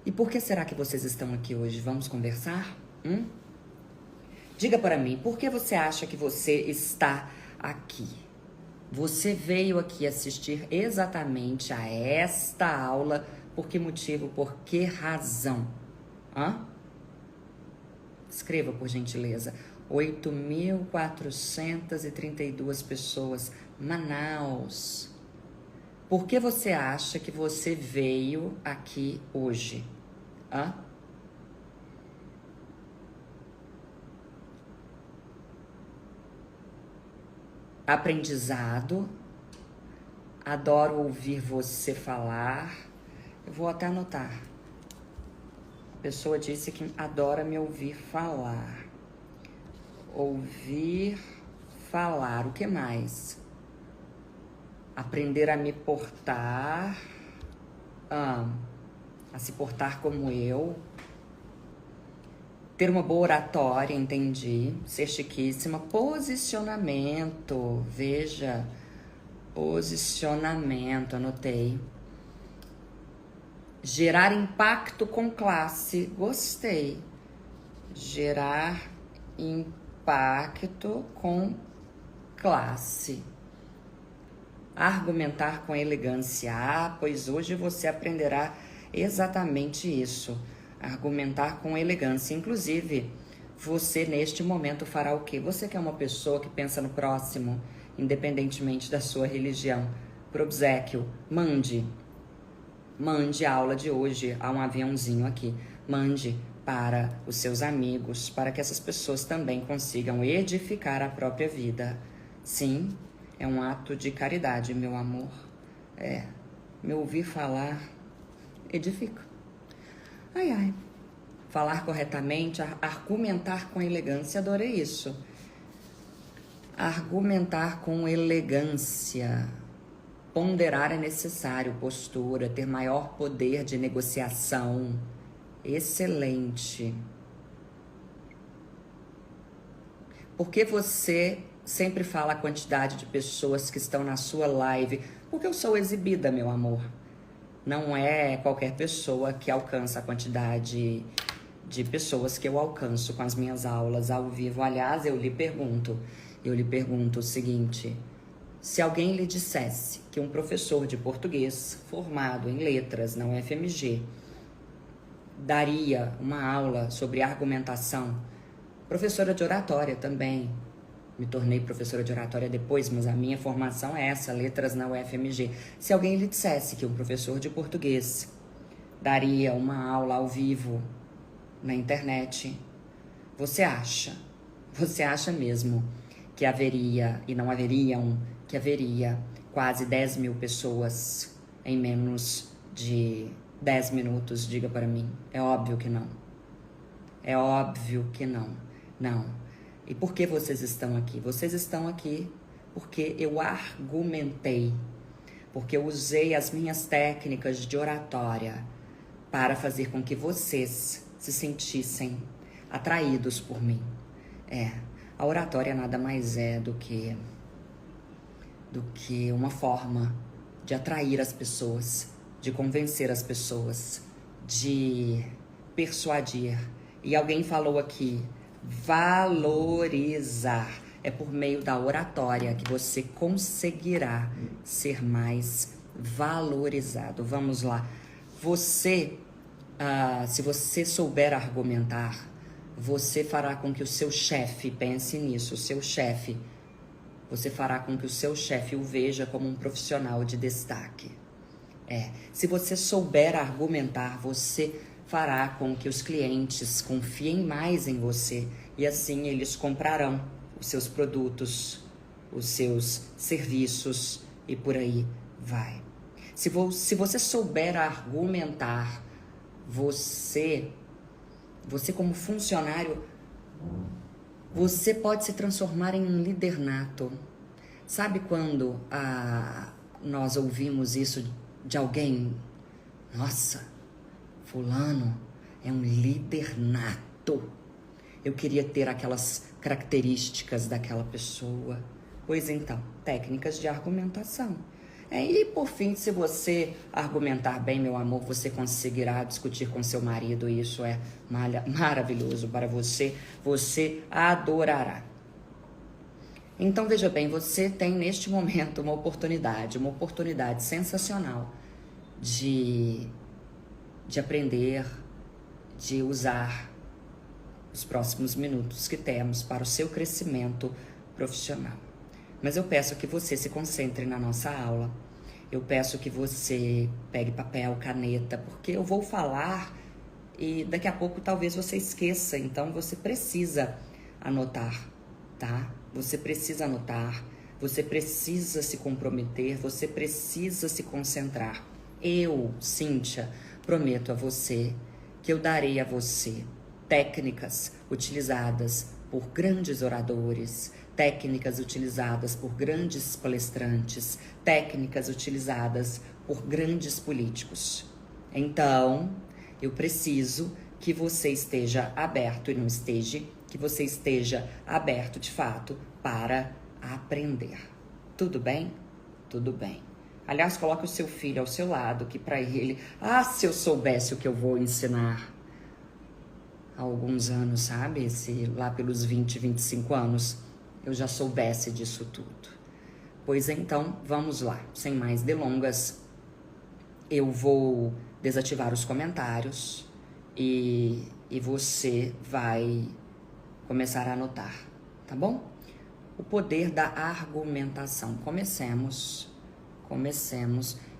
E por que será que vocês estão aqui hoje? Vamos conversar? Diga para mim, por que você acha que você está aqui? Você veio aqui assistir exatamente a esta aula, por que motivo, por que razão? Escreva, por gentileza. 8.432 pessoas. Manaus. Por que você acha que você veio aqui hoje? Aprendizado. Adoro ouvir você falar. Eu vou até anotar. A pessoa disse que adora me ouvir falar. Ouvir falar. O que mais? Aprender a me portar. A se portar como eu. Ter uma boa oratória, entendi. Ser chiquíssima. Posicionamento. Veja. Posicionamento, anotei. Gerar impacto com classe. Gostei. Gerar impacto com classe. Argumentar com elegância. Pois hoje você aprenderá exatamente isso. Argumentar com elegância. Inclusive, você neste momento fará o quê? Você que é uma pessoa que pensa no próximo, independentemente da sua religião. Pro obséquio, mande a aula de hoje, há um aviãozinho aqui. Mande para os seus amigos, para que essas pessoas também consigam edificar a própria vida. Sim, é um ato de caridade, meu amor. Me ouvir falar edifica. Falar corretamente, argumentar com elegância, adorei isso. Argumentar com elegância. Ponderar é necessário, postura, ter maior poder de negociação. Excelente. Por que você sempre fala a quantidade de pessoas que estão na sua live? Porque eu sou exibida, meu amor. Não é qualquer pessoa que alcança a quantidade de pessoas que eu alcanço com as minhas aulas ao vivo. Aliás, eu lhe pergunto o seguinte: se alguém lhe dissesse que um professor de português formado em letras na UFMG daria uma aula sobre argumentação, professora de oratória também, me tornei professora de oratória depois, mas a minha formação é essa, letras na UFMG. Se alguém lhe dissesse que um professor de português daria uma aula ao vivo na internet, você acha mesmo que haveria, e não haveriam, que haveria quase 10 mil pessoas em menos de 10 minutos? Diga para mim. É óbvio que não. É óbvio que não. Não. E por que vocês estão aqui? Vocês estão aqui porque eu argumentei, porque eu usei as minhas técnicas de oratória para fazer com que vocês se sentissem atraídos por mim. A oratória nada mais é do que uma forma de atrair as pessoas, de convencer as pessoas, de persuadir. E alguém falou aqui, valorizar. É por meio da oratória que você conseguirá ser mais valorizado. Vamos lá. Se você souber argumentar, você fará com que o seu chefe pense nisso. Você fará com que o seu chefe o veja como um profissional de destaque. Se você souber argumentar, você fará com que os clientes confiem mais em você e assim eles comprarão os seus produtos, os seus serviços e por aí vai. Se você souber argumentar, você como funcionário, você pode se transformar em um líder nato. Sabe quando nós ouvimos isso de alguém? Nossa, fulano é um líder nato. Eu queria ter aquelas características daquela pessoa. Pois então, técnicas de argumentação. E por fim, se você argumentar bem, meu amor, você conseguirá discutir com seu marido. E isso é maravilhoso para você. Você adorará. Então, veja bem, você tem neste momento uma oportunidade sensacional de aprender, de usar os próximos minutos que temos para o seu crescimento profissional. Mas eu peço que você se concentre na nossa aula. Eu peço que você pegue papel, caneta, porque eu vou falar e daqui a pouco talvez você esqueça. Então você precisa anotar, tá? Você precisa anotar, você precisa se comprometer, você precisa se concentrar. Eu, Cíntia, prometo a você que eu darei a você técnicas utilizadas por grandes oradores, técnicas utilizadas por grandes palestrantes, técnicas utilizadas por grandes políticos. Então, eu preciso que você esteja aberto e não esteja, que você esteja aberto de fato para aprender. Tudo bem? Tudo bem. Aliás, coloque o seu filho ao seu lado, que para ele, se eu soubesse o que eu vou ensinar há alguns anos, sabe? Se lá pelos 20, 25 anos eu já soubesse disso tudo. Pois então, vamos lá. Sem mais delongas, eu vou desativar os comentários e você vai começar a anotar, tá bom? O poder da argumentação. Comecemos.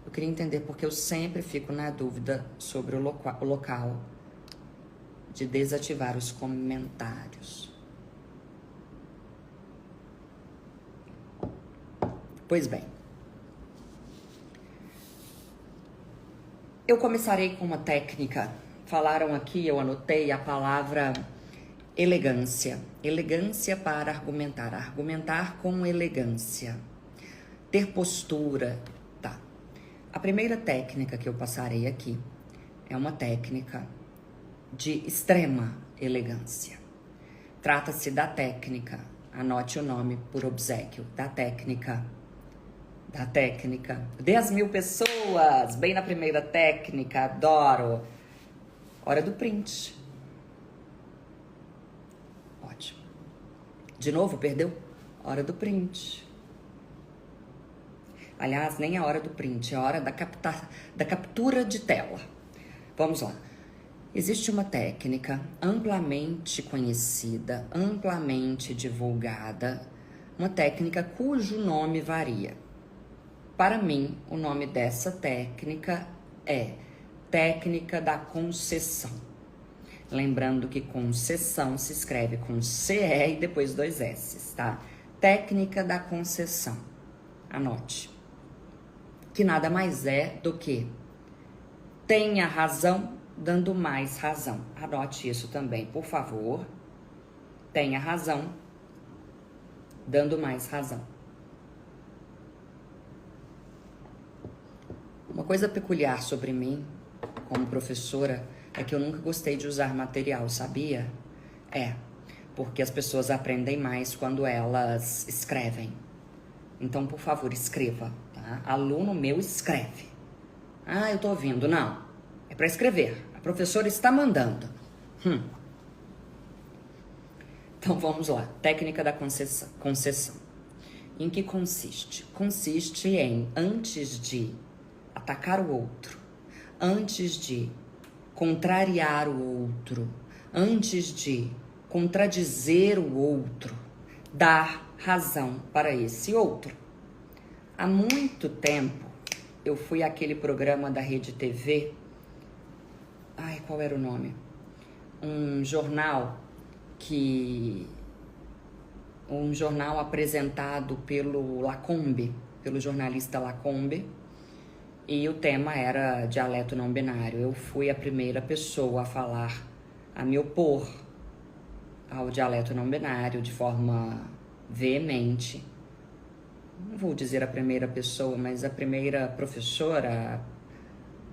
Eu queria entender porque eu sempre fico na dúvida sobre o local de desativar os comentários. Pois bem, eu começarei com uma técnica. Falaram aqui, eu anotei a palavra elegância. Elegância para argumentar. Argumentar com elegância. Ter postura, tá. A primeira técnica que eu passarei aqui é uma técnica de extrema elegância. Trata-se da técnica, anote o nome por obséquio, da técnica 10.000 pessoas, bem na primeira técnica, adoro. Hora do print. Ótimo. De novo, perdeu? Hora do print. Aliás, nem a hora do print, é a hora da captura de tela. Vamos lá. Existe uma técnica amplamente conhecida, amplamente divulgada, uma técnica cujo nome varia. Para mim, o nome dessa técnica é técnica da concessão. Lembrando que concessão se escreve com CE e depois 2 S, tá? Técnica da concessão. Anote. Que nada mais é do que tenha razão dando mais razão. Anote isso também, por favor. Tenha razão dando mais razão. Uma coisa peculiar sobre mim, como professora, é que eu nunca gostei de usar material, sabia? Porque as pessoas aprendem mais quando elas escrevem. Então, por favor, escreva, tá? Aluno meu, escreve. Eu tô ouvindo. Não, é para escrever. A professora está mandando. Então, vamos lá. Técnica da concessão. Em que consiste? Consiste em, antes de atacar o outro, antes de contrariar o outro, antes de contradizer o outro, dar razão para esse outro. Há muito tempo, eu fui àquele programa da Rede TV, qual era o nome? Um jornal apresentado pelo Lacombe, pelo jornalista Lacombe, e o tema era dialeto não binário. Eu fui a primeira pessoa a falar, a me opor ao dialeto não binário de forma veemente. Não vou dizer a primeira pessoa, mas a primeira professora,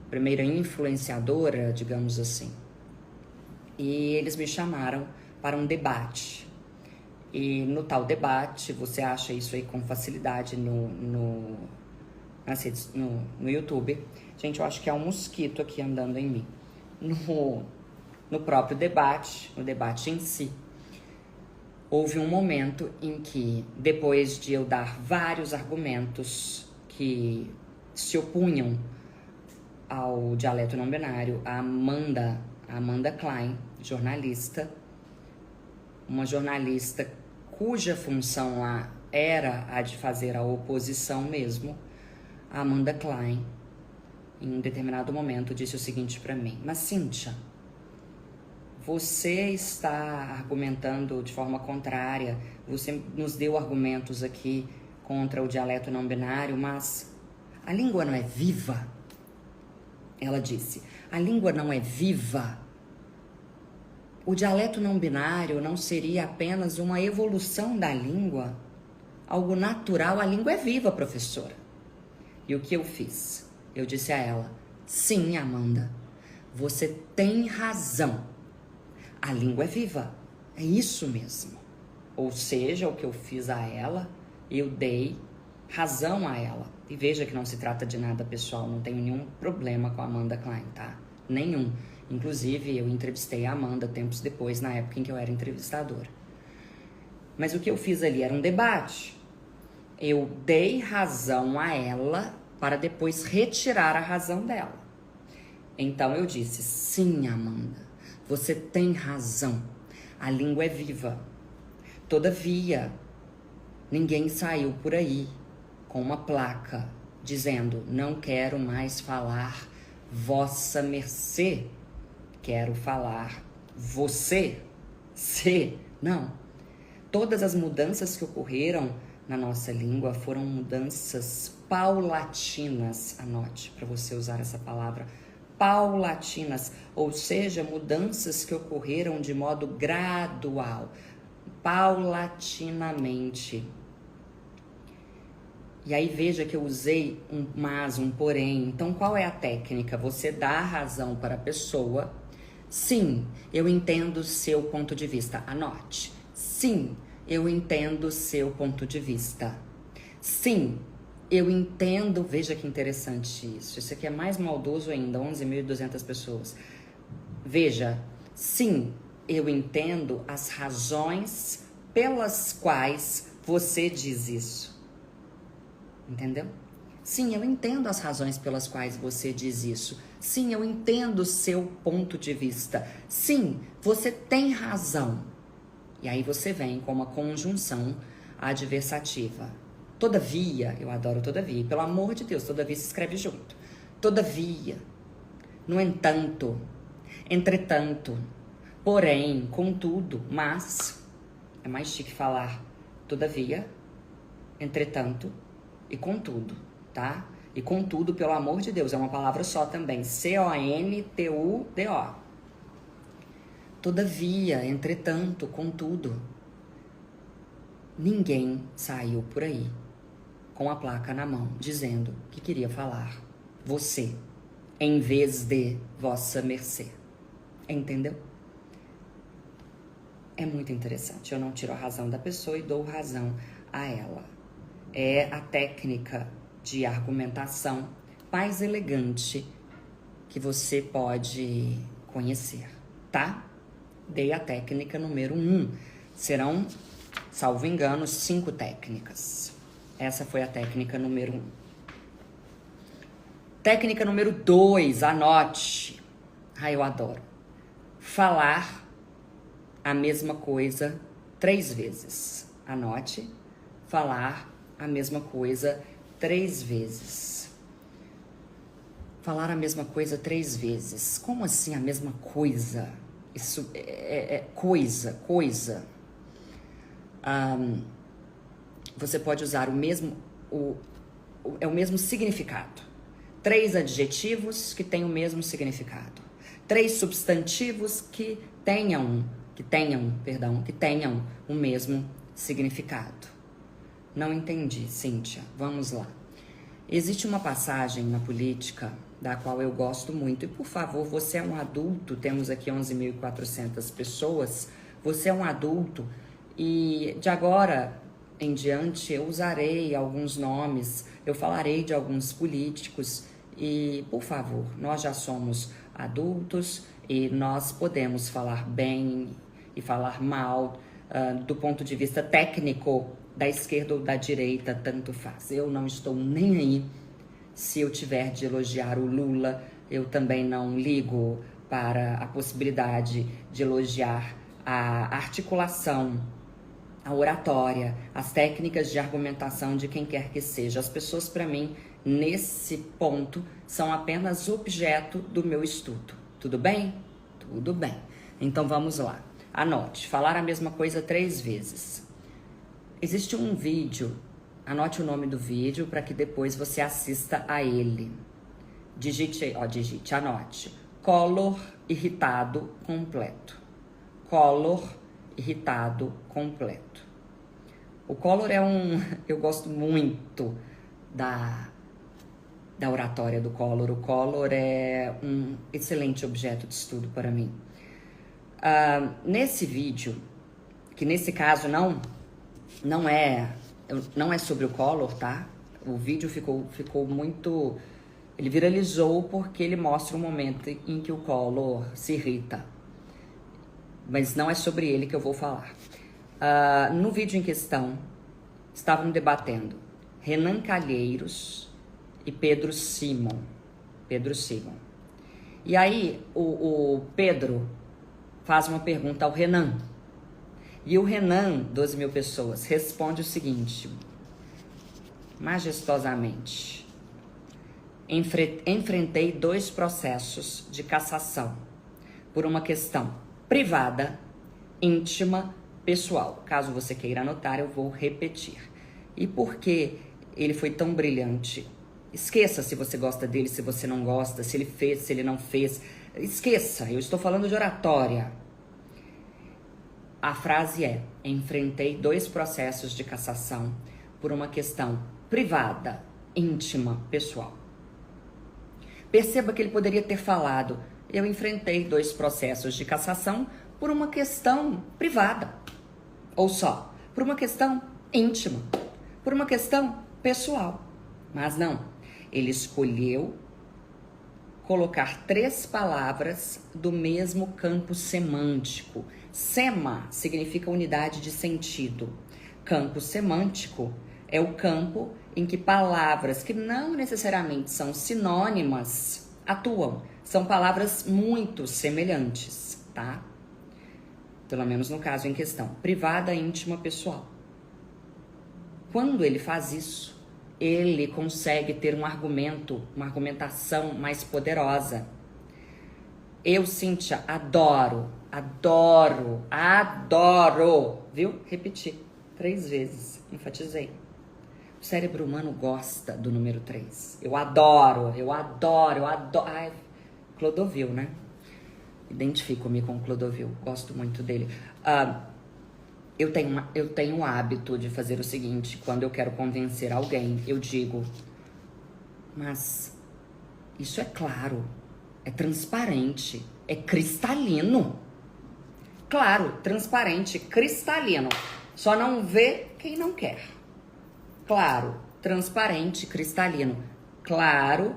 a primeira influenciadora, digamos assim. E eles me chamaram para um debate. E no tal debate, você acha isso aí com facilidade na no YouTube. Gente, eu acho que é um mosquito aqui andando em mim. No próprio debate, no debate em si, houve um momento em que, depois de eu dar vários argumentos que se opunham ao dialeto não binário, a Amanda Klein, jornalista, uma jornalista cuja função lá era a de fazer a oposição mesmo, a Amanda Klein, em um determinado momento, disse o seguinte para mim: mas Cíntia, você está argumentando de forma contrária, você nos deu argumentos aqui contra o dialeto não binário, mas a língua não é viva? Ela disse, a língua não é viva. O dialeto não binário não seria apenas uma evolução da língua? Algo natural, a língua é viva, professora. E o que eu fiz? Eu disse a ela, sim, Amanda, você tem razão. A língua é viva, é isso mesmo. Ou seja, o que eu fiz a ela, eu dei razão a ela. E veja que não se trata de nada pessoal, não tenho nenhum problema com a Amanda Klein, tá? Nenhum. Inclusive, eu entrevistei a Amanda tempos depois, na época em que eu era entrevistadora. Mas o que eu fiz ali era um debate. Eu dei razão a ela para depois retirar a razão dela. Então eu disse, sim, Amanda, você tem razão. A língua é viva. Todavia, ninguém saiu por aí com uma placa dizendo, não quero mais falar vossa mercê, quero falar você, se, não. Todas as mudanças que ocorreram na nossa língua foram mudanças paulatinas, anote para você usar essa palavra, paulatinas, ou seja, mudanças que ocorreram de modo gradual, paulatinamente. E aí veja que eu usei um mas, um porém. Então qual é a técnica? Você dá a razão para a pessoa. Sim, eu entendo o seu ponto de vista. Anote. Sim, eu entendo o seu ponto de vista. Sim, eu entendo. Veja que interessante isso. Isso aqui é mais maldoso ainda, 11.200 pessoas. Veja, sim, eu entendo as razões pelas quais você diz isso. Entendeu? Sim, eu entendo as razões pelas quais você diz isso. Sim, eu entendo o seu ponto de vista. Sim, você tem razão. E aí você vem com uma conjunção adversativa. Todavia, eu adoro todavia, pelo amor de Deus, todavia se escreve junto. Todavia, no entanto, entretanto, porém, contudo, mas, é mais chique falar todavia, entretanto e contudo, tá? E contudo, pelo amor de Deus, é uma palavra só também, C-O-N-T-U-D-O. Todavia, entretanto, contudo, ninguém saiu por aí com a placa na mão, dizendo que queria falar você, em vez de vossa mercê. Entendeu? É muito interessante. Eu não tiro a razão da pessoa e dou razão a ela. É a técnica de argumentação mais elegante que você pode conhecer, tá? Dei a técnica número 1. Serão, salvo engano, 5 técnicas. Essa foi a técnica número 1. Técnica número 2, anote. Ah, eu adoro. Falar a mesma coisa 3 vezes. Anote. Falar a mesma coisa 3 vezes. Falar a mesma coisa 3 vezes. Como assim a mesma coisa? Isso é coisa. Você pode usar o mesmo significado. 3 adjetivos que têm o mesmo significado. 3 substantivos que tenham o mesmo significado. Não entendi, Cíntia. Vamos lá. Existe uma passagem na política da qual eu gosto muito. E, por favor, você é um adulto. Temos aqui 11.400 pessoas. Você é um adulto. E, de agora em diante eu usarei alguns nomes, eu falarei de alguns políticos e, por favor, nós já somos adultos e nós podemos falar bem e falar mal do ponto de vista técnico da esquerda ou da direita, tanto faz. Eu não estou nem aí se eu tiver de elogiar o Lula, eu também não ligo para a possibilidade de elogiar a articulação, a oratória, as técnicas de argumentação de quem quer que seja. As pessoas, para mim, nesse ponto, são apenas objeto do meu estudo. Tudo bem? Tudo bem. Então vamos lá. Anote, falar a mesma coisa 3 vezes. Existe um vídeo, anote o nome do vídeo para que depois você assista a ele. Digite, anote. Collor irritado completo. Collor irritado completo. O Collor é eu gosto muito da oratória do Collor. O Collor é um excelente objeto de estudo para mim. Nesse vídeo, que nesse caso não é sobre o Collor, tá? O vídeo ficou muito... Ele viralizou porque ele mostra um momento em que o Collor se irrita. Mas não é sobre ele que eu vou falar. No vídeo em questão, estavam debatendo Renan Calheiros e Pedro Simon. E aí, o Pedro faz uma pergunta ao Renan. E o Renan, 12 mil pessoas, responde o seguinte, majestosamente. Enfrentei 2 processos de cassação por uma questão privada, íntima, pessoal. Caso você queira anotar, eu vou repetir. E por que ele foi tão brilhante? Esqueça se você gosta dele, se você não gosta, se ele fez, se ele não fez. Esqueça, eu estou falando de oratória. A frase é: enfrentei 2 processos de cassação por uma questão privada, íntima, pessoal. Perceba que ele poderia ter falado: eu enfrentei 2 processos de cassação por uma questão privada. Ou só, por uma questão íntima, por uma questão pessoal. Mas não, ele escolheu colocar 3 palavras do mesmo campo semântico. Sema significa unidade de sentido. Campo semântico é o campo em que palavras que não necessariamente são sinônimas atuam. São palavras muito semelhantes, tá? Pelo menos no caso em questão. Privada, íntima, pessoal. Quando ele faz isso, ele consegue ter um argumento, uma argumentação mais poderosa. Eu, Cíntia, adoro, viu? Repeti 3 vezes, enfatizei. O cérebro humano gosta do número 3. Eu adoro. Ai, Clodovil, né? Identifico-me com Clodovil, gosto muito dele. Eu tenho o hábito de fazer o seguinte: quando eu quero convencer alguém, eu digo, mas isso é claro, é transparente, é cristalino. Claro, transparente, cristalino. Só não vê quem não quer. Claro, transparente, cristalino. Claro,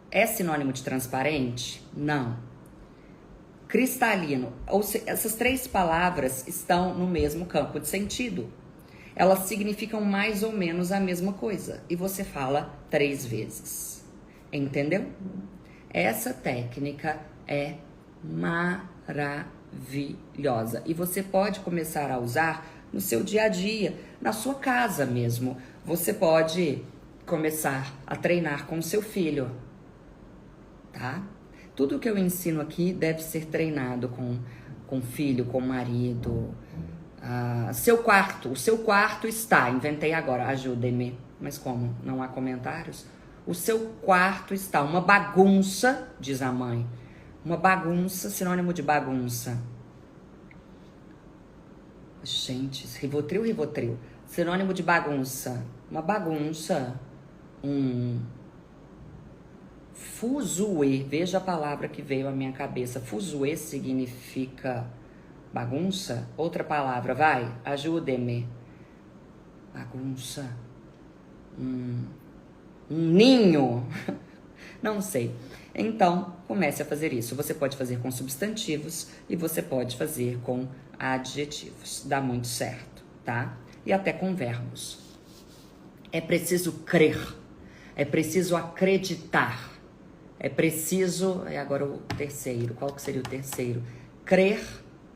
é sinônimo de transparente? Não. Cristalino, ou seja, essas 3 palavras estão no mesmo campo de sentido. Elas significam mais ou menos a mesma coisa. E você fala 3 vezes. Entendeu? Essa técnica é maravilhosa. E você pode começar a usar no seu dia a dia, na sua casa mesmo. Você pode começar a treinar com o seu filho, tá? Tudo que eu ensino aqui deve ser treinado com filho, com marido. O seu quarto está, inventei agora, ajudem-me. Mas como? Não há comentários? O seu quarto está uma bagunça, diz a mãe. Uma bagunça, sinônimo de bagunça. Gente, Rivotril. Sinônimo de bagunça. Uma bagunça. Fuzuê. Veja a palavra que veio à minha cabeça. Fuzuê significa bagunça. Outra palavra, vai, ajude-me. bagunça, um ninho, não sei. Então, comece a fazer isso. Você pode fazer com substantivos e você pode fazer com adjetivos. Dá muito certo, tá? E até com verbos. É preciso crer, é preciso acreditar, é preciso... E agora o terceiro, qual que seria o terceiro? Crer,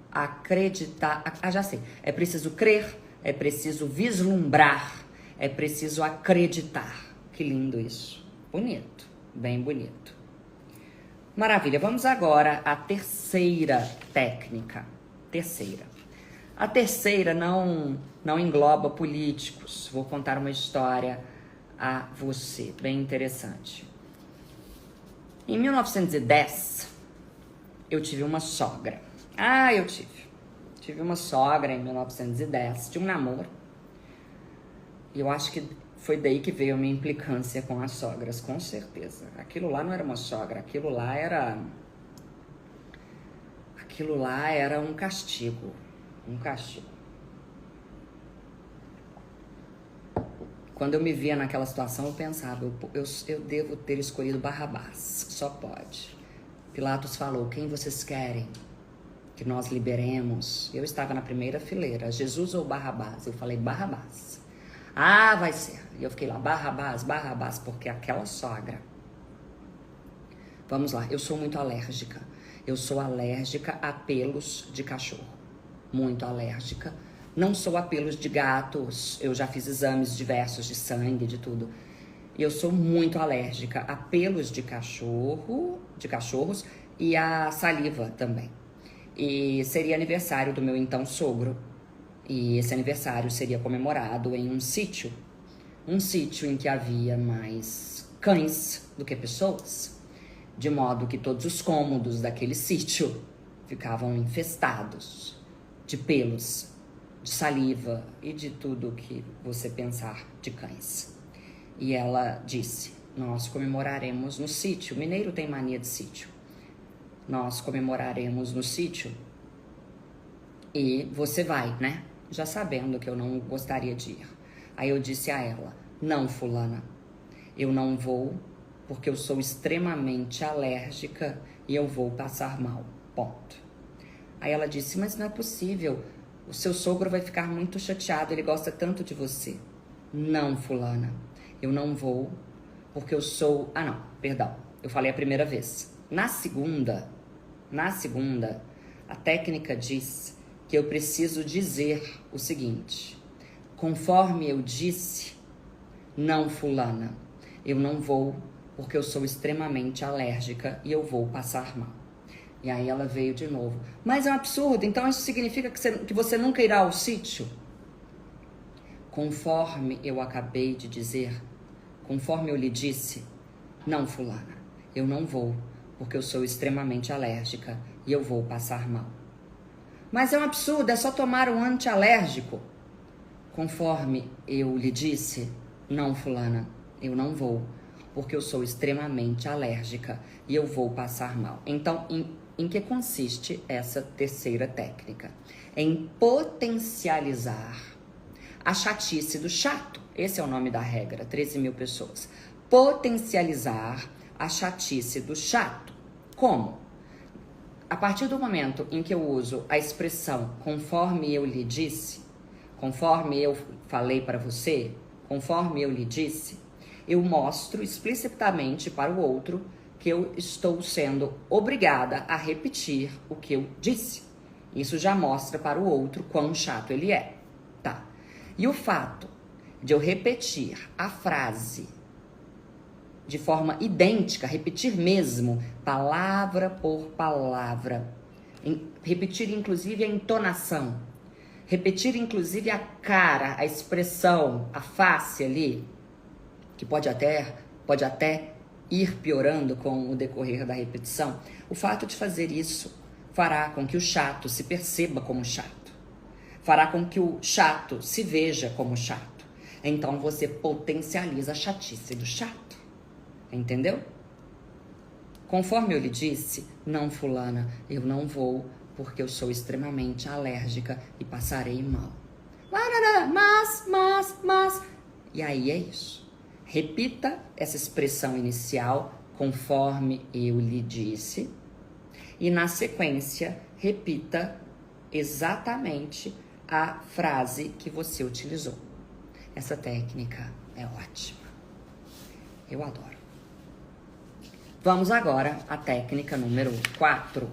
acreditar... já sei. É preciso crer, é preciso vislumbrar, é preciso acreditar. Que lindo isso. Bonito, bem bonito. Maravilha, vamos agora à terceira técnica. A terceira não engloba políticos. Vou contar uma história a você, bem interessante. Em 1910, eu tive uma sogra. Eu tive uma sogra em 1910, de um namoro. E eu acho que foi daí que veio a minha implicância com as sogras, com certeza. Aquilo lá não era uma sogra, aquilo lá era um castigo. Quando eu me via naquela situação, eu pensava, eu devo ter escolhido Barrabás, só pode. Pilatos falou, quem vocês querem que nós liberemos? Eu estava na primeira fileira, Jesus ou Barrabás? Eu falei, Barrabás. Vai ser. E eu fiquei lá, Barrabás, porque aquela sogra... Vamos lá, eu sou muito alérgica. Eu sou alérgica a pelos de cachorro. Muito alérgica. Não sou a pelos de gatos. Eu já fiz exames diversos de sangue, de tudo. E eu sou muito alérgica a pelos de cachorros e a saliva também. E seria aniversário do meu então sogro. E esse aniversário seria comemorado em um sítio em que havia mais cães do que pessoas, de modo que todos os cômodos daquele sítio ficavam infestados de pelos, de saliva e de tudo que você pensar de cães. E ela disse, nós comemoraremos no sítio, mineiro tem mania de sítio, nós comemoraremos no sítio e você vai, né? Já sabendo que eu não gostaria de ir. Aí eu disse a ela, não, fulana, eu não vou porque eu sou extremamente alérgica e eu vou passar mal, ponto. Aí ela disse, mas não é possível, o seu sogro vai ficar muito chateado, ele gosta tanto de você. Não, fulana, eu não vou porque eu sou... eu falei a primeira vez. Na segunda, a técnica diz que eu preciso dizer o seguinte, conforme eu disse, não, fulana, eu não vou porque eu sou extremamente alérgica e eu vou passar mal. E aí ela veio de novo, mas é um absurdo, então isso significa que você nunca irá ao sítio? Conforme eu acabei de dizer, conforme eu lhe disse, não, fulana, eu não vou porque eu sou extremamente alérgica e eu vou passar mal. Mas é um absurdo, é só tomar um antialérgico. Conforme eu lhe disse, não, fulana, eu não vou, porque eu sou extremamente alérgica e eu vou passar mal. Então, em que consiste essa terceira técnica? Em potencializar a chatice do chato. Esse é o nome da regra, 13 mil pessoas. Potencializar a chatice do chato. Como? A partir do momento em que eu uso a expressão conforme eu lhe disse, conforme eu falei para você, conforme eu lhe disse, eu mostro explicitamente para o outro que eu estou sendo obrigada a repetir o que eu disse. Isso já mostra para o outro quão chato ele é, tá? E o fato de eu repetir a frase de forma idêntica, repetir mesmo, palavra por palavra, repetir inclusive a entonação, repetir inclusive a cara, a expressão, a face ali, que pode até ir piorando com o decorrer da repetição. O fato de fazer isso fará com que o chato se perceba como chato, fará com que o chato se veja como chato. Então você potencializa a chatice do chato. Entendeu? Conforme eu lhe disse, não, fulana, eu não vou porque eu sou extremamente alérgica e passarei mal. mas. E aí é isso. Repita essa expressão inicial conforme eu lhe disse. E na sequência, repita exatamente a frase que você utilizou. Essa técnica é ótima. Eu adoro. Vamos agora à técnica número 4.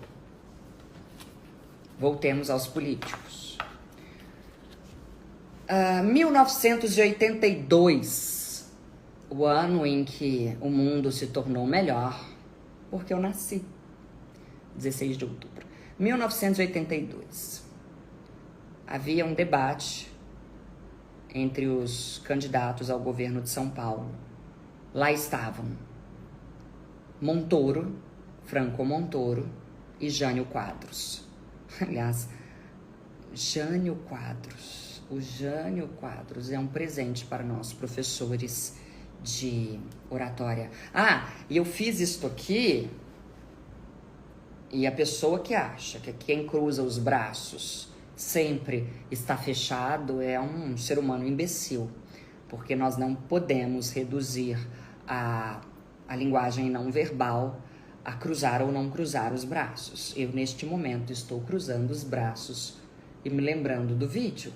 Voltemos aos políticos. 1982, o ano em que o mundo se tornou melhor, porque eu nasci, 16 de outubro. 1982, havia um debate entre os candidatos ao governo de São Paulo. Lá estavam Montoro, Franco Montoro e Jânio Quadros. Aliás, Jânio Quadros. O Jânio Quadros é um presente para nós, professores de oratória. E eu fiz isto aqui, e a pessoa que acha que quem cruza os braços sempre está fechado é um ser humano imbecil, porque nós não podemos reduzir a linguagem não verbal a cruzar ou não cruzar os braços. Eu, neste momento, estou cruzando os braços e me lembrando do vídeo.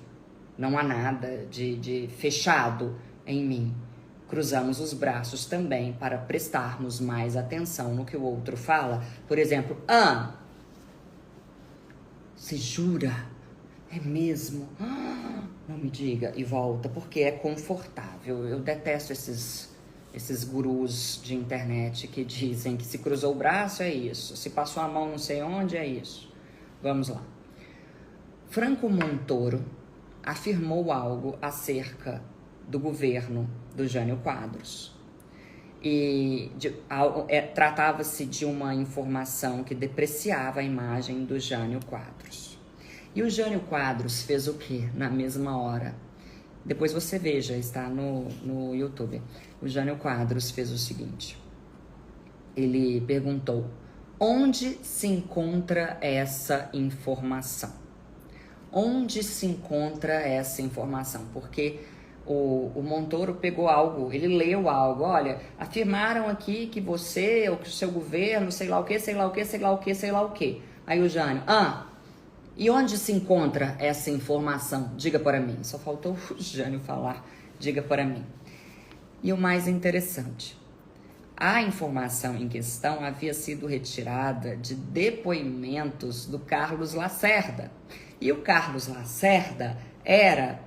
Não há nada de fechado em mim. Cruzamos os braços também para prestarmos mais atenção no que o outro fala. Por exemplo, você jura? É mesmo? Não me diga. E volta, porque é confortável. Eu detesto esses gurus de internet que dizem que se cruzou o braço é isso, se passou a mão não sei onde é isso. Vamos lá. Franco Montoro afirmou algo acerca do governo do Jânio Quadros. E tratava-se de uma informação que depreciava a imagem do Jânio Quadros. E o Jânio Quadros fez o quê na mesma hora? Depois você veja, está no YouTube. O Jânio Quadros fez o seguinte. Ele perguntou: onde se encontra essa informação? Onde se encontra essa informação? Porque o Montoro pegou algo, ele leu algo. Olha, afirmaram aqui que você, ou que o seu governo, sei lá o que, sei lá o que, sei lá o que, sei lá o que. Aí o Jânio, e onde se encontra essa informação? Diga para mim. Só faltou o Jânio falar, diga para mim. E o mais interessante, a informação em questão havia sido retirada de depoimentos do Carlos Lacerda. E o Carlos Lacerda era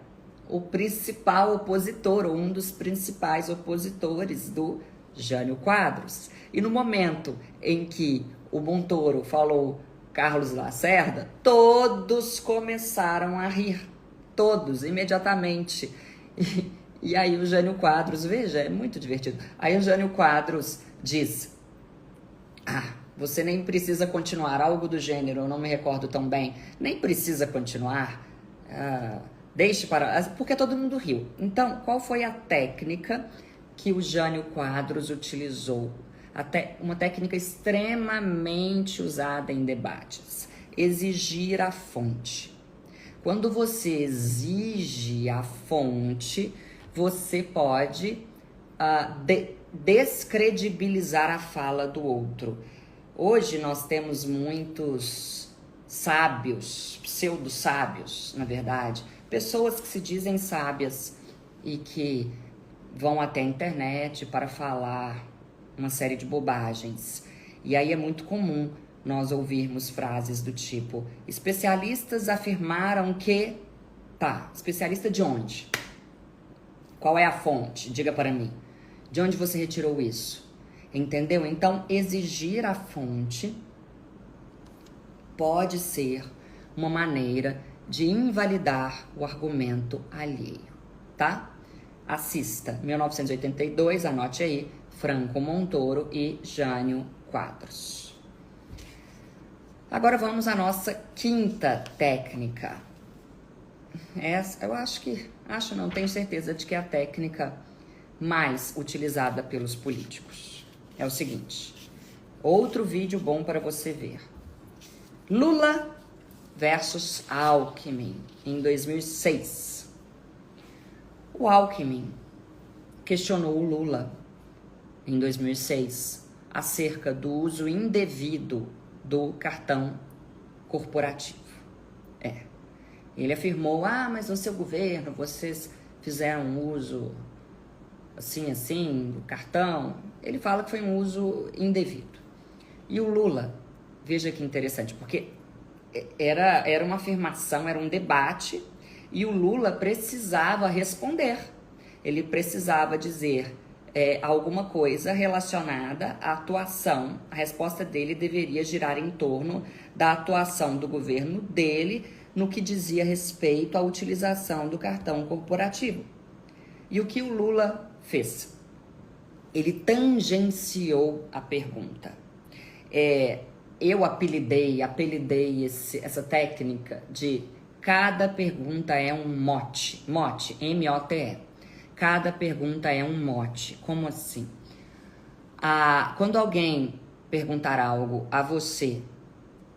o principal opositor, ou um dos principais opositores do Jânio Quadros. E no momento em que o Montoro falou Carlos Lacerda, todos começaram a rir, todos, imediatamente. E aí o Jânio Quadros, veja, é muito divertido. Aí o Jânio Quadros diz, você nem precisa continuar, algo do gênero, eu não me recordo tão bem, nem precisa continuar, deixe para... Porque todo mundo riu. Então, qual foi a técnica que o Jânio Quadros utilizou? Até uma técnica extremamente usada em debates. Exigir a fonte. Quando você exige a fonte, você pode descredibilizar a fala do outro. Hoje nós temos muitos sábios, pseudo-sábios, na verdade, pessoas que se dizem sábias e que vão até a internet para falar uma série de bobagens. E aí é muito comum nós ouvirmos frases do tipo: especialistas afirmaram que... especialista de onde? Qual é a fonte? Diga para mim. De onde você retirou isso? Entendeu? Então, exigir a fonte pode ser uma maneira de invalidar o argumento alheio, tá? Assista, 1982, anote aí, Franco Montoro e Jânio Quadros. Agora vamos à nossa quinta técnica. Essa, eu não, tenho certeza de que é a técnica mais utilizada pelos políticos. É o seguinte, outro vídeo bom para você ver. Lula versus Alckmin, em 2006. O Alckmin questionou o Lula em 2006 acerca do uso indevido do cartão corporativo. Ele afirmou, mas no seu governo vocês fizeram uso assim, do cartão. Ele fala que foi um uso indevido. E o Lula, veja que interessante, porque era uma afirmação, era um debate, e o Lula precisava responder. Ele precisava dizer alguma coisa relacionada à atuação. A resposta dele deveria girar em torno da atuação do governo dele no que dizia respeito à utilização do cartão corporativo. E o que o Lula fez? Ele tangenciou a pergunta. Eu apelidei essa técnica de cada pergunta é um mote, M-O-T-E. Cada pergunta é um mote. Como assim? Quando alguém perguntar algo a você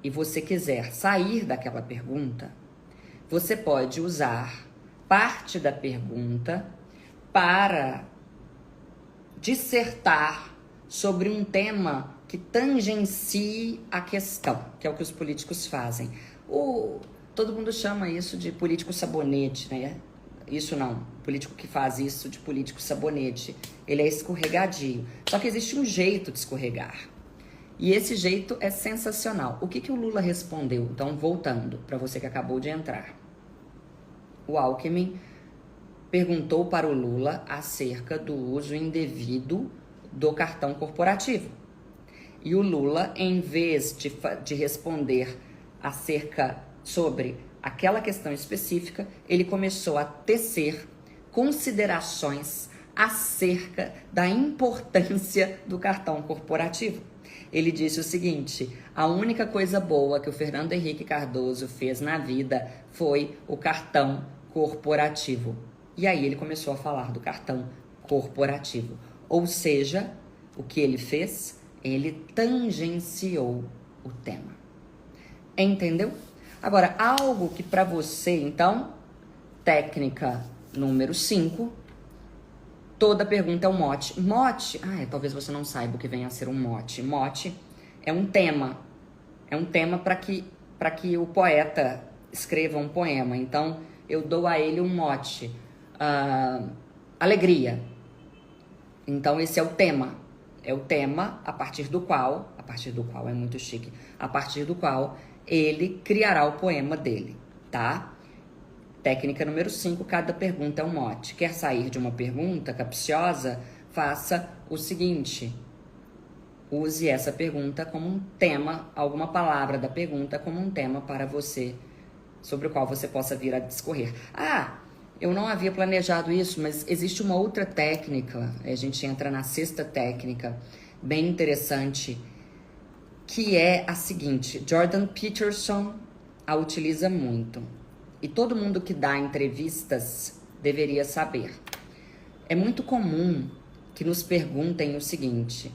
e você quiser sair daquela pergunta, você pode usar parte da pergunta para dissertar sobre um tema que tangencie a questão, que é o que os políticos fazem. Todo mundo chama isso de político sabonete, né? Isso não, o político que faz isso de político sabonete, ele é escorregadio. Só que existe um jeito de escorregar. E esse jeito é sensacional. O que o Lula respondeu? Então, voltando para você que acabou de entrar. O Alckmin perguntou para o Lula acerca do uso indevido do cartão corporativo. E o Lula, em vez de responder sobre aquela questão específica, ele começou a tecer considerações acerca da importância do cartão corporativo. Ele disse o seguinte: a única coisa boa que o Fernando Henrique Cardoso fez na vida foi o cartão corporativo. E aí ele começou a falar do cartão corporativo. Ou seja, o que ele fez? Ele tangenciou o tema. Entendeu? Agora, algo que para você, então, técnica número 5, toda pergunta é um mote. Mote, talvez você não saiba o que vem a ser um mote. Mote é um tema. É um tema para que o poeta escreva um poema. Então, eu dou a ele um mote. Alegria. Então, esse é o tema. É o tema a partir do qual é muito chique, a partir do qual ele criará o poema dele, tá? Técnica número 5, cada pergunta é um mote. Quer sair de uma pergunta capciosa? Faça o seguinte: use essa pergunta como um tema, alguma palavra da pergunta como um tema para você, sobre o qual você possa vir a discorrer. Eu não havia planejado isso, mas existe uma outra técnica, a gente entra na 6ª técnica, bem interessante, que é a seguinte: Jordan Peterson a utiliza muito. E todo mundo que dá entrevistas deveria saber. É muito comum que nos perguntem o seguinte: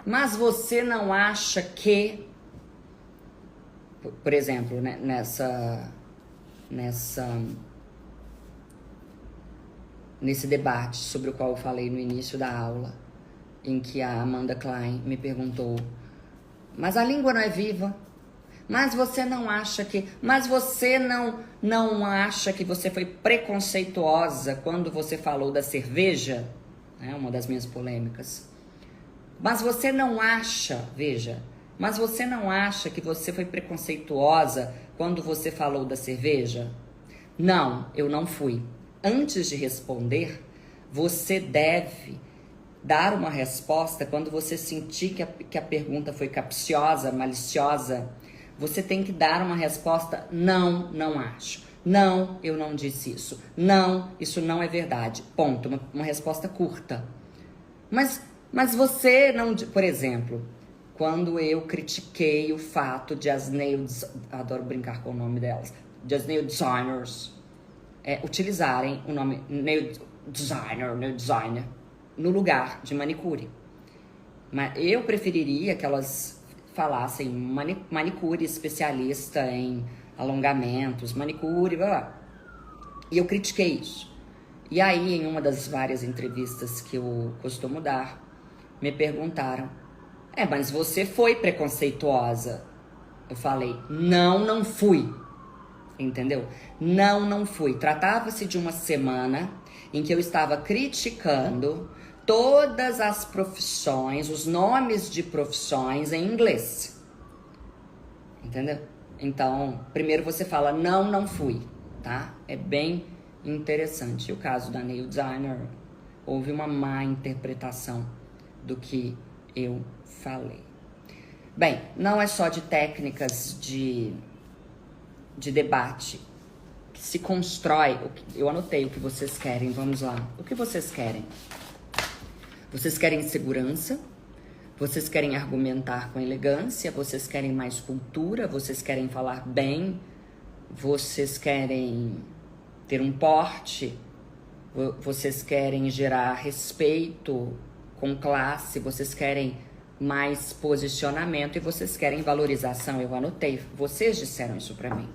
mas você não acha que... Por exemplo, né, nesse debate sobre o qual eu falei no início da aula, em que a Amanda Klein me perguntou: mas a língua não é viva? Mas você não acha que... Mas você não acha que você foi preconceituosa quando você falou da cerveja? É uma das minhas polêmicas. Mas você não acha, veja, mas você não acha que você foi preconceituosa quando você falou da cerveja? Não, eu não fui. Antes de responder, você deve dar uma resposta quando você sentir que a pergunta foi capciosa, maliciosa. Você tem que dar uma resposta: não, não acho. Não, eu não disse isso. Não, isso não é verdade. Ponto. Uma resposta curta. Mas você não... Por exemplo, quando eu critiquei o fato de as nail... Adoro brincar com o nome delas. De as nail designers utilizarem o nome nail designer no lugar de manicure. Mas eu preferiria que elas falassem manicure especialista em alongamentos, manicure, blá blá. E eu critiquei isso. E aí, em uma das várias entrevistas que eu costumo dar, me perguntaram: mas você foi preconceituosa? Eu falei: não fui. Entendeu? Não fui. Tratava-se de uma semana em que eu estava criticando todas as profissões, os nomes de profissões em inglês. Entendeu? Então, primeiro você fala: não fui, tá? É bem interessante. E o caso da nail designer, houve uma má interpretação do que eu falei. Bem, não é só de técnicas de debate que se constrói. Eu anotei o que vocês querem, vamos lá. O que vocês querem? Vocês querem segurança? Vocês querem argumentar com elegância? Vocês querem mais cultura? Vocês querem falar bem? Vocês querem ter um porte? Vocês querem gerar respeito com classe? Vocês querem mais posicionamento? E vocês querem valorização? Eu anotei. Vocês disseram isso pra mim.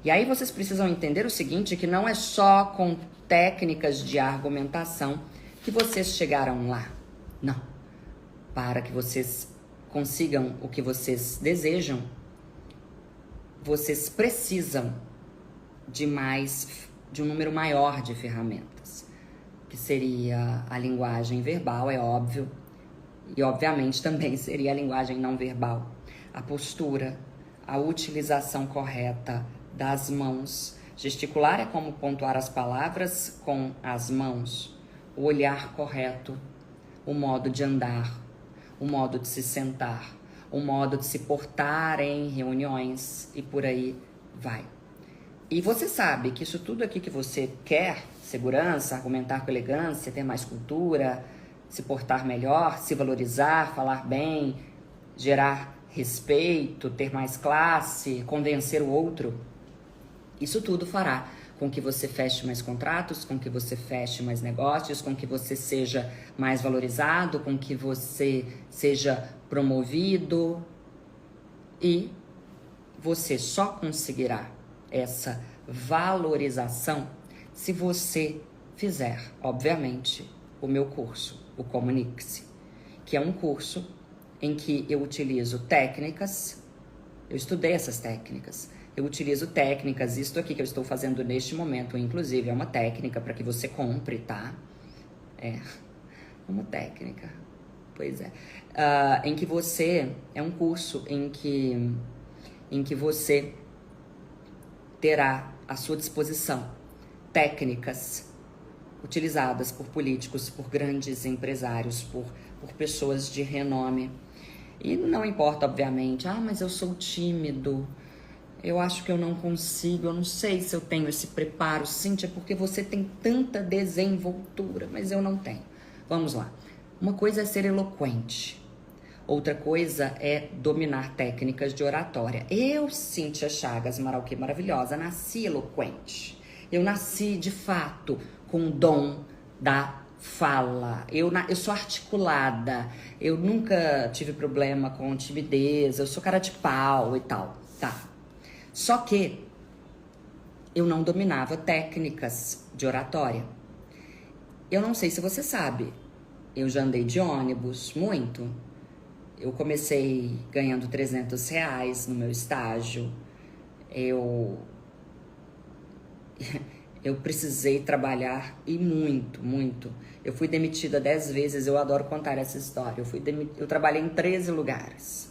E aí vocês precisam entender o seguinte, que não é só com técnicas de argumentação que vocês chegaram lá. Não. Para que vocês consigam o que vocês desejam, vocês precisam de um número maior de ferramentas, que seria a linguagem verbal, é óbvio, e obviamente também seria a linguagem não verbal, a postura, a utilização correta das mãos. Gesticular é como pontuar as palavras com as mãos, o olhar correto, o modo de andar, o modo de se sentar, o modo de se portar em reuniões e por aí vai. E você sabe que isso tudo aqui que você quer, segurança, argumentar com elegância, ter mais cultura, se portar melhor, se valorizar, falar bem, gerar respeito, ter mais classe, convencer o outro, isso tudo fará com que você feche mais contratos, com que você feche mais negócios, com que você seja mais valorizado, com que você seja promovido. E você só conseguirá essa valorização se você fizer, obviamente, o meu curso, o Comunique-se, que é um curso em que eu utilizo técnicas, eu estudei essas técnicas, eu utilizo técnicas, isto aqui que eu estou fazendo neste momento, inclusive, é uma técnica para que você compre, tá? É uma técnica, pois é. Em que você, é um curso em que você terá à sua disposição técnicas utilizadas por políticos, por grandes empresários, por pessoas de renome. E não importa, obviamente, mas eu sou tímido, eu acho que eu não consigo, eu não sei se eu tenho esse preparo. Cíntia, porque você tem tanta desenvoltura, mas eu não tenho. Vamos lá. Uma coisa é ser eloquente, outra coisa é dominar técnicas de oratória. Eu, Cíntia Chagas Marauquê maravilhosa, nasci eloquente. Eu nasci, de fato, com o dom da fala. Eu sou articulada, eu nunca tive problema com timidez, eu sou cara de pau e tal, tá? Só que eu não dominava técnicas de oratória. Eu não sei se você sabe, eu já andei de ônibus, muito. Eu comecei ganhando R$300 no meu estágio. Eu precisei trabalhar e muito. Eu fui demitida 10 vezes, eu adoro contar essa história. Eu trabalhei em 13 lugares.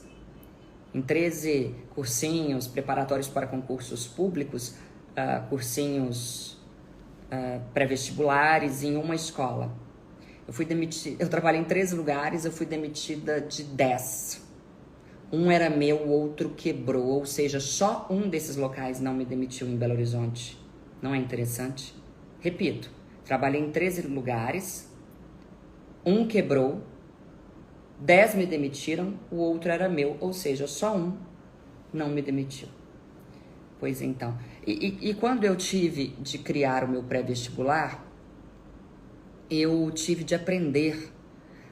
Em 13 cursinhos preparatórios para concursos públicos, cursinhos pré-vestibulares em uma escola. Eu trabalhei em 13 lugares, eu fui demitida de 10. Um era meu, o outro quebrou, ou seja, só um desses locais não me demitiu em Belo Horizonte. Não é interessante? Repito, trabalhei em 13 lugares, um quebrou, 10 me demitiram, o outro era meu, ou seja, só um não me demitiu. Pois então, e quando eu tive de criar o meu pré-vestibular, eu tive de aprender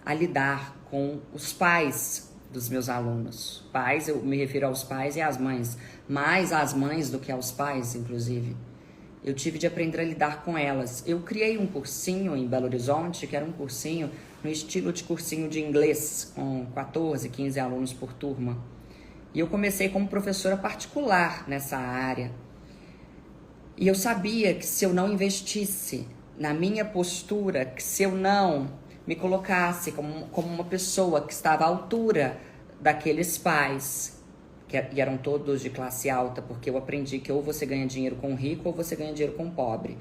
a lidar com os pais dos meus alunos. Pais, eu me refiro aos pais e às mães, mais às mães do que aos pais, inclusive. eu tive de aprender a lidar com elas. Eu criei um cursinho em Belo Horizonte, que era um cursinho no estilo de cursinho de inglês, com 14, 15 alunos por turma. E eu comecei como professora particular nessa área. E eu sabia que se eu não investisse na minha postura, que se eu não me colocasse como uma pessoa que estava à altura daqueles pais, e eram todos de classe alta, porque eu aprendi que ou você ganha dinheiro com o rico ou você ganha dinheiro com o pobre.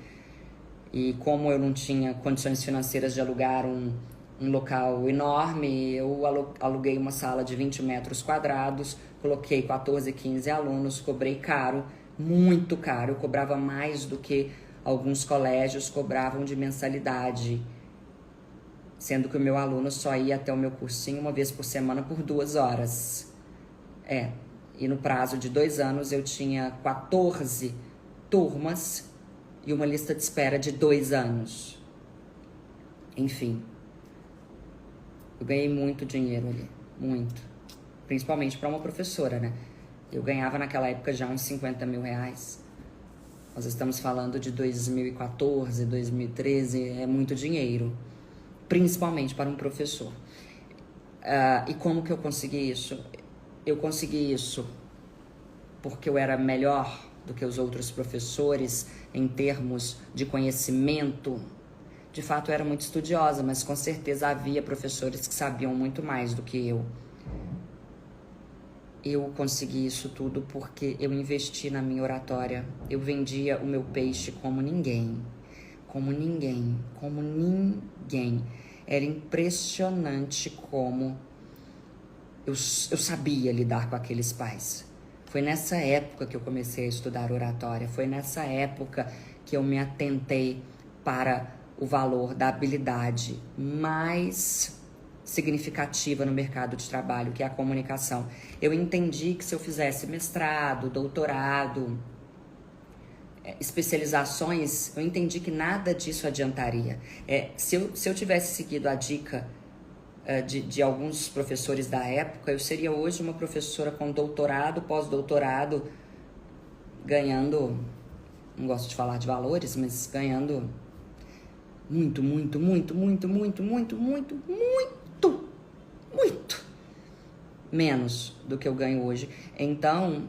E como eu não tinha condições financeiras de alugar um local enorme, eu aluguei uma sala de 20 metros quadrados, coloquei 14, 15 alunos, cobrei caro, muito caro. Eu cobrava mais do que alguns colégios cobravam de mensalidade, sendo que o meu aluno só ia até o meu cursinho uma vez por semana por 2 horas. E no prazo de 2 anos eu tinha 14 turmas e uma lista de espera de 2 anos. Enfim, eu ganhei muito dinheiro ali, muito. Principalmente para uma professora, né? Eu ganhava naquela época já uns 50 mil reais. Nós estamos falando de 2014, 2013, é muito dinheiro. Principalmente para um professor. E como que eu consegui isso? Eu consegui isso porque eu era melhor do que os outros professores em termos de conhecimento. De fato, eu era muito estudiosa, mas com certeza havia professores que sabiam muito mais do que eu. Eu consegui isso tudo porque eu investi na minha oratória. Eu vendia o meu peixe como ninguém. Como ninguém. Como ninguém. Era impressionante como eu sabia lidar com aqueles pais. Foi nessa época que eu comecei a estudar oratória. Foi nessa época que eu me atentei para o valor da habilidade mais significativa no mercado de trabalho, que é a comunicação. Eu entendi que se eu fizesse mestrado, doutorado, especializações, eu entendi que nada disso adiantaria. Se eu tivesse seguido a dica de alguns professores da época, eu seria hoje uma professora com doutorado, pós-doutorado, ganhando, não gosto de falar de valores, mas ganhando muito menos do que eu ganho hoje. Então,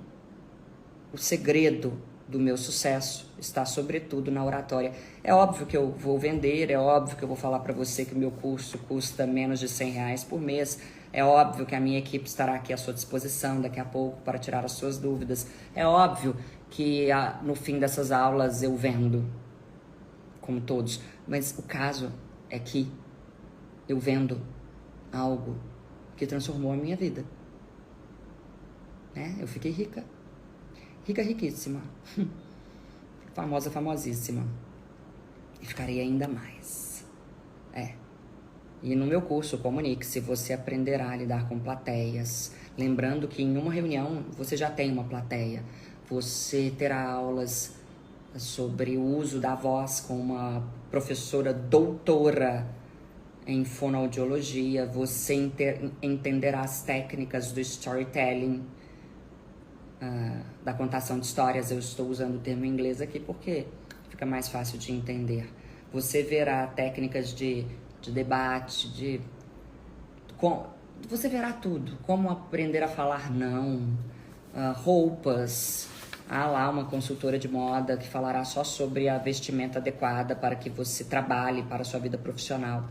o segredo do meu sucesso está sobretudo na oratória. É óbvio que eu vou vender, é óbvio que eu vou falar para você que o meu curso custa menos de R$100 por mês, é óbvio que a minha equipe estará aqui à sua disposição daqui a pouco para tirar as suas dúvidas, é óbvio que no fim dessas aulas eu vendo, como todos, mas o caso é que eu vendo algo que transformou a minha vida, né? Eu fiquei rica. Rica, riquíssima. Famosa, famosíssima. E ficarei ainda mais. E no meu curso Comunique-se, você aprenderá a lidar com plateias. Lembrando que em uma reunião você já tem uma plateia. Você terá aulas sobre o uso da voz com uma professora doutora em fonoaudiologia. Você entenderá as técnicas do storytelling, da contação de histórias. Eu estou usando o termo em inglês aqui porque fica mais fácil de entender. Você verá técnicas de debate, você verá tudo. Como aprender a falar não, roupas. Há lá uma consultora de moda que falará só sobre a vestimenta adequada para que você trabalhe para a sua vida profissional.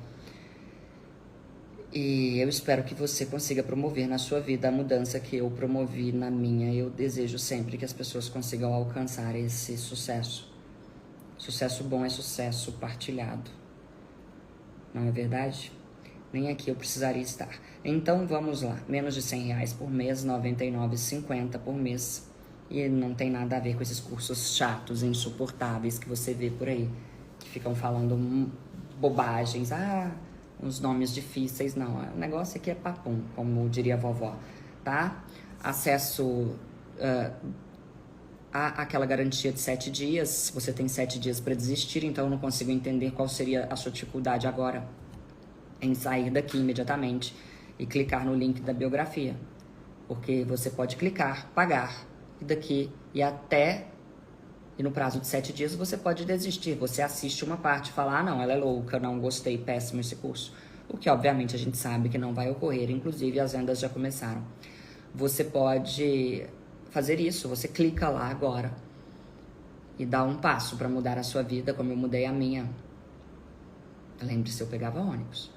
E eu espero que você consiga promover na sua vida a mudança que eu promovi na minha. Eu desejo sempre que as pessoas consigam alcançar esse sucesso. Sucesso bom é sucesso partilhado. Não é verdade? Nem aqui eu precisaria estar. Então vamos lá. Menos de R$100 por mês, R$ 99,50 por mês. E não tem nada a ver com esses cursos chatos, insuportáveis que você vê por aí. Que ficam falando bobagens. Uns nomes difíceis, não. O negócio aqui é papum, como diria a vovó, tá? Acesso àquela garantia de 7 dias. Você tem 7 dias para desistir, então eu não consigo entender qual seria a sua dificuldade agora em sair daqui imediatamente e clicar no link da biografia. Porque você pode clicar, pagar, e daqui e até E no prazo de 7 dias você pode desistir. Você assiste uma parte e fala, ah, não, ela é louca, não gostei, péssimo esse curso. O que, obviamente, a gente sabe que não vai ocorrer. Inclusive, as vendas já começaram. Você pode fazer isso. Você clica lá agora e dá um passo para mudar a sua vida, como eu mudei a minha. Lembre-se, eu pegava ônibus.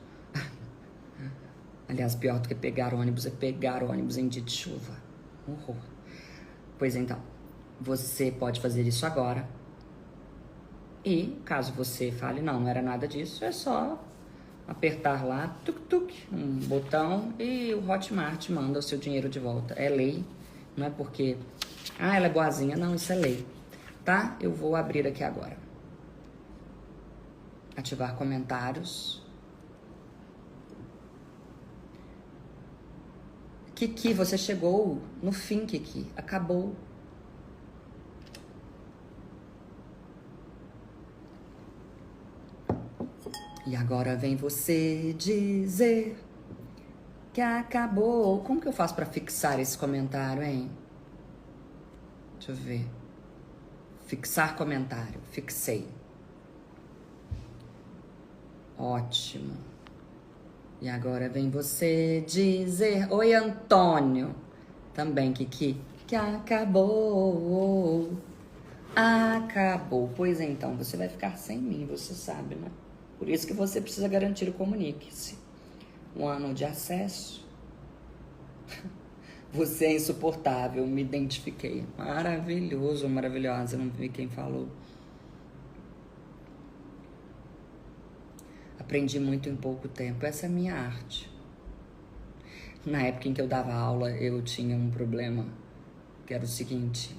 Aliás, pior do que pegar ônibus é pegar ônibus em dia de chuva. Horror. Pois então, você pode fazer isso agora. E caso você fale, não era nada disso, é só apertar lá, tuk-tuk, um botão e o Hotmart manda o seu dinheiro de volta. É lei, não é porque, ah, ela é boazinha, não, isso é lei. Tá? Eu vou abrir aqui agora. Ativar comentários. Kiki, você chegou no fim, Kiki. Acabou. E agora vem você dizer que acabou. Como que eu faço pra fixar esse comentário, hein? Deixa eu ver. Fixar comentário. Fixei. Ótimo. E agora vem você dizer... Oi, Antônio. Também, Kiki. Que acabou. Acabou. Pois então, você vai ficar sem mim, você sabe, né? Por isso que você precisa garantir o comunique-se. Um ano de acesso. Você é insuportável, me identifiquei. Maravilhoso, maravilhosa, não vi quem falou. Aprendi muito em pouco tempo, essa é a minha arte. Na época em que eu dava aula, eu tinha um problema, que era o seguinte.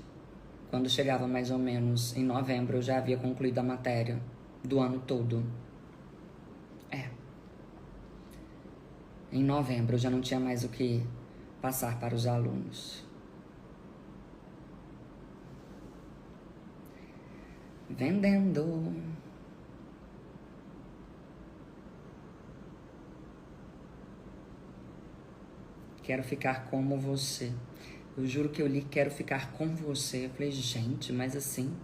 Quando chegava mais ou menos em novembro, eu já havia concluído a matéria do ano todo. Em novembro, eu já não tinha mais o que passar para os alunos. Vendendo. Quero ficar como você. Eu juro que eu li Quero Ficar com Você. Eu falei, gente, mas assim...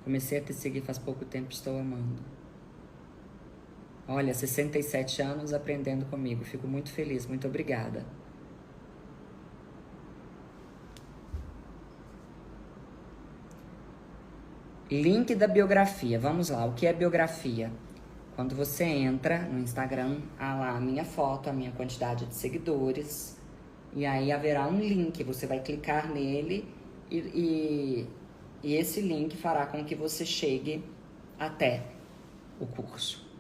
Comecei a te seguir faz pouco tempo, estou amando. Olha, 67 anos aprendendo comigo. Fico muito feliz, muito obrigada. Link da biografia. Vamos lá, o que é biografia? Quando você entra no Instagram, há lá a minha foto, a minha quantidade de seguidores. E aí haverá um link, você vai clicar nele e esse link fará com que você chegue até o curso.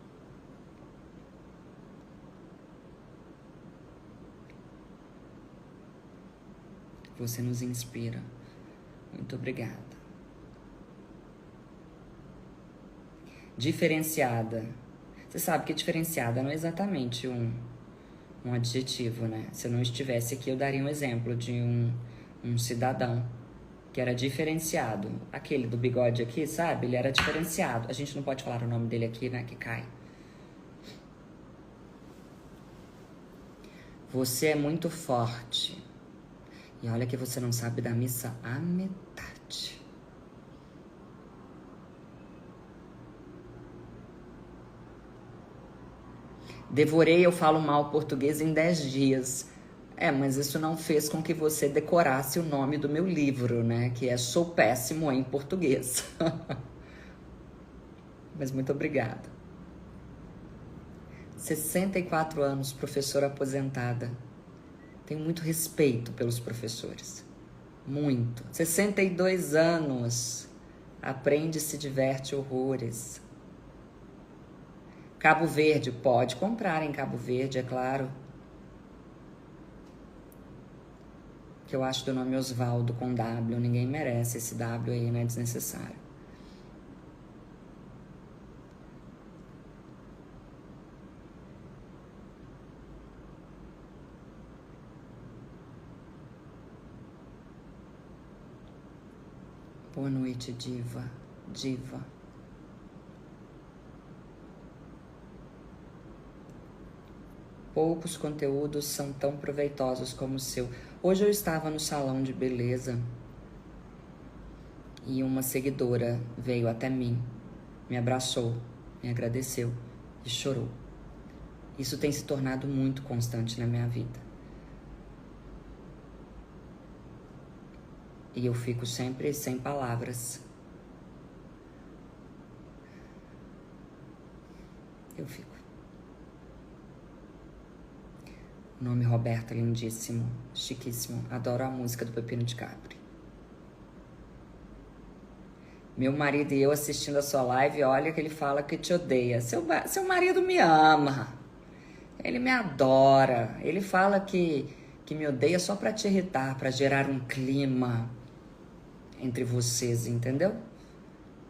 Você nos inspira. Muito obrigada. Diferenciada. Você sabe que diferenciada não é exatamente um adjetivo, né? Se eu não estivesse aqui, eu daria um exemplo de um cidadão que era diferenciado. Aquele do bigode aqui, sabe? Ele era diferenciado. A gente não pode falar o nome dele aqui, né? Que cai. Você é muito forte. E olha que você não sabe da missa a metade. Devorei, eu falo mal português em 10 dias. Mas isso não fez com que você decorasse o nome do meu livro, né? Que é Sou Péssimo em Português. Mas muito obrigada. 64 anos, professora aposentada. Tenho muito respeito pelos professores. Muito. 62 anos. Aprende e se diverte horrores. Cabo Verde, pode comprar em Cabo Verde, é claro. Que eu acho do nome Osvaldo com W. Ninguém merece esse W aí, né? Desnecessário. Boa noite, diva. Diva. Poucos conteúdos são tão proveitosos como o seu. Hoje eu estava no salão de beleza e uma seguidora veio até mim, me abraçou, me agradeceu e chorou. Isso tem se tornado muito constante na minha vida. E eu fico sempre sem palavras. Eu fico. O nome Roberto é lindíssimo, chiquíssimo. Adoro a música do Pepino de Capri. Meu marido e eu assistindo a sua live, olha que ele fala que te odeia. Seu marido me ama. Ele me adora. Ele fala que me odeia só pra te irritar, pra gerar um clima entre vocês, entendeu?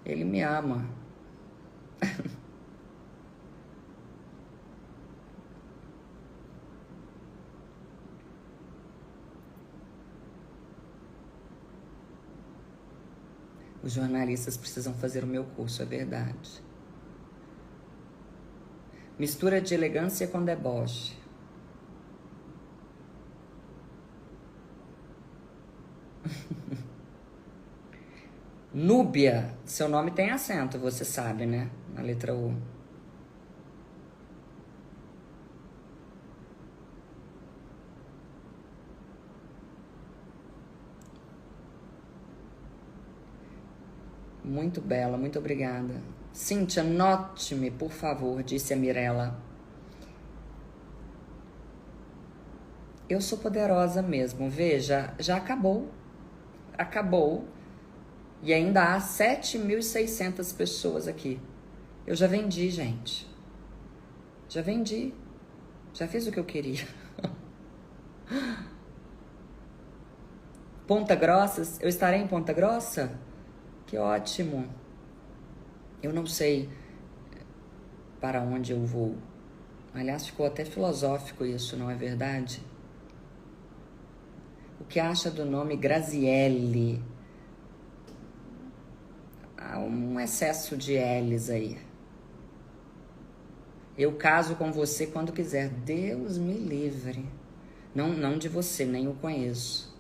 Ele me ama. Os jornalistas precisam fazer o meu curso, é verdade. Mistura de elegância com deboche. Núbia, seu nome tem acento, você sabe, né? Na letra U. Muito bela, muito obrigada. Cíntia, note-me, por favor, disse a Mirella. Eu sou poderosa mesmo, veja, já acabou. Acabou. E ainda há 7.600 pessoas aqui. Eu já vendi, gente. Já vendi. Já fiz o que eu queria. Ponta Grossa? Eu estarei em Ponta Grossa? Que ótimo. Eu não sei para onde eu vou. Aliás, ficou até filosófico isso, não é verdade? O que acha do nome Graziele? Há um excesso de L's aí. Eu caso com você quando quiser. Deus me livre. Não de você, nem o conheço.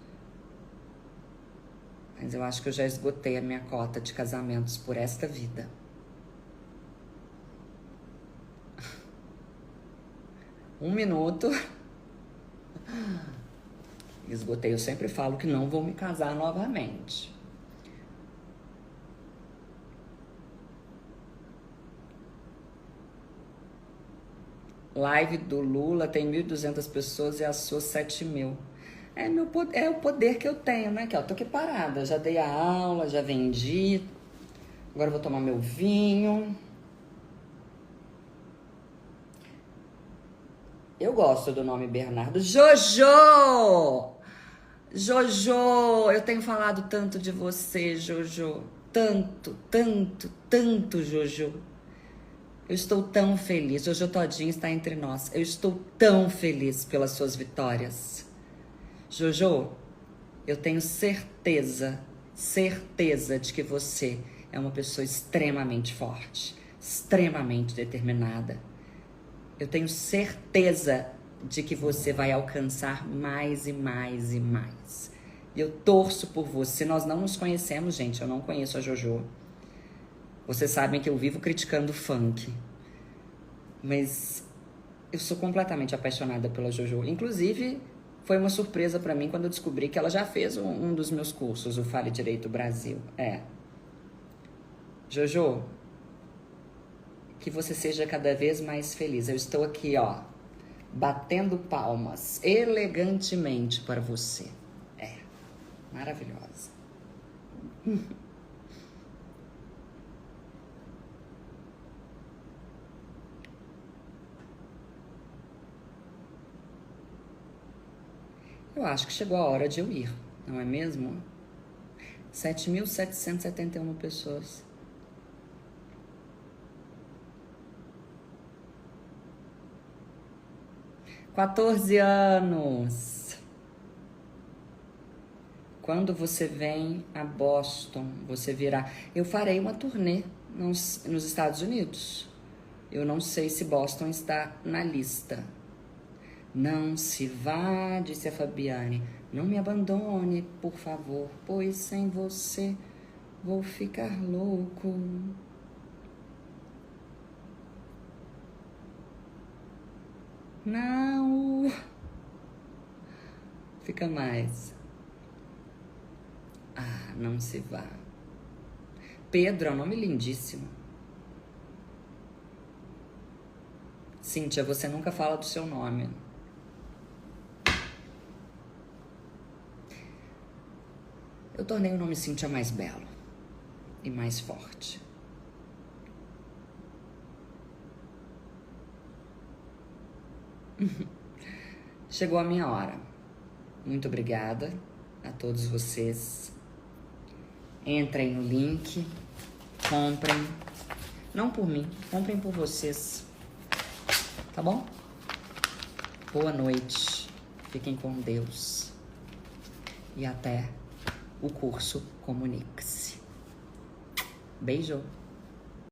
Mas eu acho que eu já esgotei a minha cota de casamentos por esta vida. Um minuto. Esgotei. Eu sempre falo que não vou me casar novamente. Live do Lula tem 1.200 pessoas e a sua 7.000. É o poder que eu tenho, né? Que eu tô aqui parada. Já dei a aula, já vendi. Agora eu vou tomar meu vinho. Eu gosto do nome Bernardo. Jojo! Jojo! Eu tenho falado tanto de você, Jojo. Tanto, tanto, tanto, Jojo. Eu estou tão feliz. Jojo Todinho está entre nós. Eu estou tão feliz pelas suas vitórias. Jojo, eu tenho certeza de que você é uma pessoa extremamente forte, extremamente determinada. Eu tenho certeza de que você vai alcançar mais e mais e mais. Eu torço por você. Nós não nos conhecemos, gente. Eu não conheço a Jojo. Vocês sabem que eu vivo criticando o funk. Mas eu sou completamente apaixonada pela Jojo. Inclusive, foi uma surpresa pra mim quando eu descobri que ela já fez um dos meus cursos, o Fale Direito Brasil. Jojo, que você seja cada vez mais feliz. Eu estou aqui, ó, batendo palmas elegantemente para você. Maravilhosa. Eu acho que chegou a hora de eu ir, não é mesmo? 7.771 pessoas. Quatorze anos. Quando você vem a Boston, você virá. Eu farei uma turnê nos Estados Unidos. Eu não sei se Boston está na lista. Não se vá, disse a Fabiane. Não me abandone, por favor, pois sem você Vou ficar louco. Não. Fica mais. Ah, não se vá. Pedro é um nome lindíssimo. Cíntia, você nunca fala do seu nome. Eu tornei o nome Cíntia mais belo e mais forte. Chegou a minha hora. Muito obrigada a todos vocês. Entrem no link, comprem. Não por mim, comprem por vocês. Tá bom? Boa noite. Fiquem com Deus. E até o curso Comunique-se. Beijo.